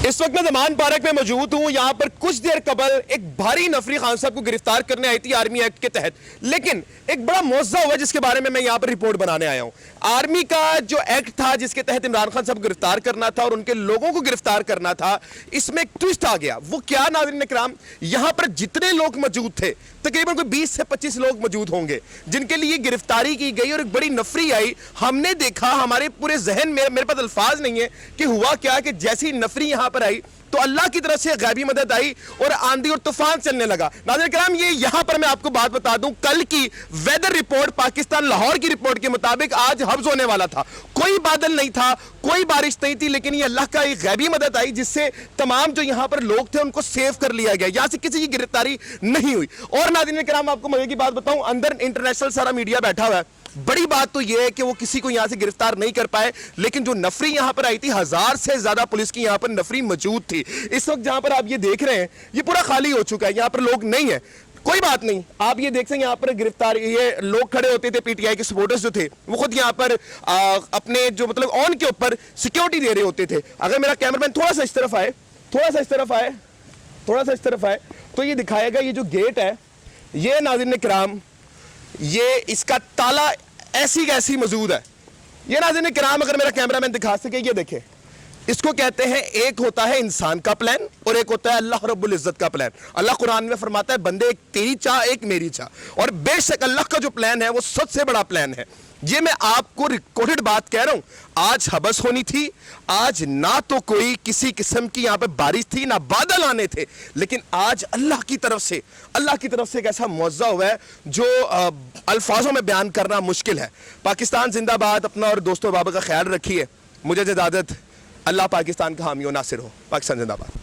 इस वक्त मैं जमान पार्क में मौजूद हूं। यहां पर कुछ देर कबल एक भारी नफरी खान साहब को गिरफ्तार करने आई थी आर्मी एक्ट के तहत, लेकिन एक बड़ा मुआवजा हुआ जिसके बारे में मैं यहां पर रिपोर्ट बनाने आया हूं। आर्मी का जो एक्ट था जिसके तहत इमरान खान साहब को गिरफ्तार करना था और उनके लोगों को गिरफ्तार करना था, इसमें एक ट्विस्ट आ गया। वो क्या नाज़रीन इकराम, यहां पर जितने लोग मौजूद थे तकरीबन कोई 20 से 25 लोग मौजूद होंगे जिनके लिए गिरफ्तारी की गई और एक बड़ी नफरी आई। हमने देखा, हमारे पूरे जहन में, मेरे पास अल्फाज नहीं है कि हुआ क्या, कि जैसी नफरी यहां पर आई तो अल्लाह की तरफ से गैबी मदद आई और आंधी और तूफान चलने लगा। नाज़रीन किराम, ये यहां पर मैं आपको बात बता दूं, कल की वेदर रिपोर्ट पाकिस्तान लाहौर की रिपोर्ट के मुताबिक आज हब्स होने वाला था। कोई बादल नहीं था, कोई बारिश नहीं थी, लेकिन ये अल्लाह का एक गैबी मदद आई जिससे तमाम जो यहां पर लोग थे उनको सेव कर लिया गया। यहां से किसी की गिरफ्तारी नहीं हुई। और नाज़रीन किराम, आपको मजे की बात बताऊं, अंदर इंटरनेशनल सारा मीडिया बैठा हुआ है। बड़ी बात तो यह है कि वो किसी को यहां से गिरफ्तार नहीं कर पाए, लेकिन जो नफरी यहां पर आई थी, 1000 से ज्यादा पुलिस की यहां पर नफरी मौजूद थी। इस वक्त जहां पर आप ये देख रहे हैं ये पूरा खाली हो चुका है, यहां पर लोग नहीं है। कोई बात नहीं, आप ये देख सकते हैं यहां पर गिरफ्तार ये लोग खड़े होते थे, पीटीआई के सपोर्टर्स जो थे वो खुद यहां पर अपने जो मतलब ऑन के ऊपर सिक्योरिटी दे रहे होते थे। अगर मेरा कैमरामैन थोड़ा सा इस तरफ आए, थोड़ा सा इस तरफ आए, थोड़ा सा इस तरफ आए, तो ये दिखाएगा ये जो गेट है, ये नाज़रीन किराम, ये इसका ताला ऐसी कैसी मौजूद है। ये नाज़रीन किराम, अगर मेरा कैमरामैन दिखा सके, ये देखें, इसको कहते हैं, एक होता है इंसान का प्लान और एक होता है अल्लाह रब्बुल इज्जत का प्लान। अल्लाह कुरान में फरमाता है, बंदे एक तेरी चाह एक मेरी चाह, और बेशक अल्लाह का जो प्लान है वो सबसे बड़ा प्लान है। ये मैं आपको रिकॉर्डेड बात कह रहा हूं। आज हबस होनी थी, आज ना तो कोई किसी किस्म की यहां पे बारिश थी, ना बादल आने थे, लेकिन आज अल्लाह की तरफ से एक ऐसा मुआवजा हुआ है जो अल्फाजों में बयान करना मुश्किल है। पाकिस्तान जिंदाबाद। अपना और दोस्तों बाबा का ख्याल रखिए। मुझे इजाजत। अल्लाह पाकिस्तान का हामी और नासिर हो। पाकिस्तान जिंदाबाद।